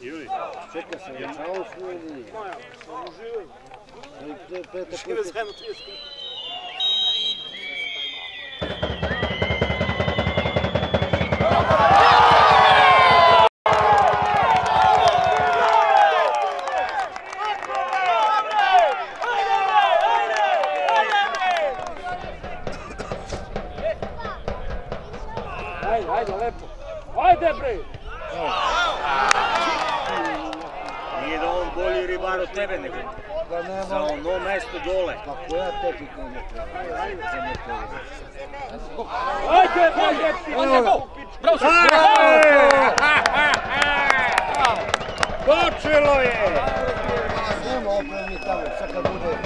Ili? Čekaj se, ja na ovu svoju liniju. Škive zajedno 30. Ajde, lepo. Ajde, bre! Nije da on bolji ribar od tebe nego. Za ono mesto dole. Pa koja tehnika ne treba? Ajde, bravo se! Počelo je! Nema opremni tamo, sad kad bude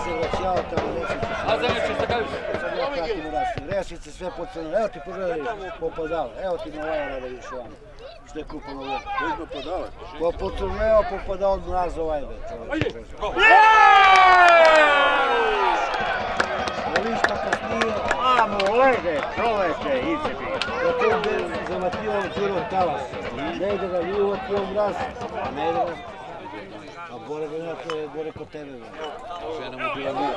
se vraćao tamo Resice. A za neće šta kažeš? Sad ja pratim u Rasici. Resice sve po crno. Evo ti pogledaj popadala. Evo ti Novajara da vidiš ovamo. Što je kupano ovo. Koji popadala? Po crneo popadao od mraza ovaj već. Ajde! Viš kako snije. Amo, lede, čoveče, icebi. Da te zamatio ciro talas. Ne ide ga ljuvati on mraz. Ne ide ga. A Bore ga to je Bore kod tebe. Žena mu bila mira.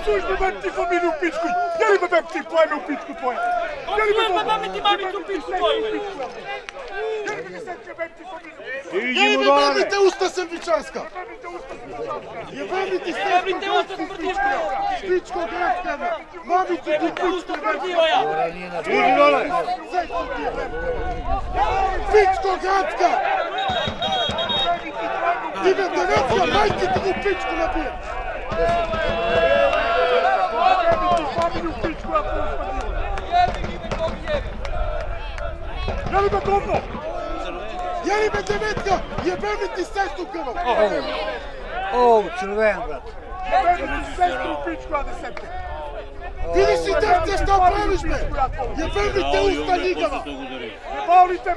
Čuješ me bem ti familiju u pičku! Gdje li me bem ti pleme u pičku tvoje? Gdje li me bem ti mamicu u pičku tvoje? Gdje li me bem ti familiju? Idimo dole! Jebite usta srbičanska! Jebite usta srbičanska! Pičko gradska! Mamicu ti pičko gradska! Idi dole! Pičko gradska! Ime devetska, majke ti u pičku nabijem! Jeli me govno? Jeli me devetka? Jebeni ti sestru krvom! O, crven, brat. Jebeni ti sestru u pičku, a desetke! Vidi si devce šta praviš me! Jebeni te usta ljigava! Ne volite me!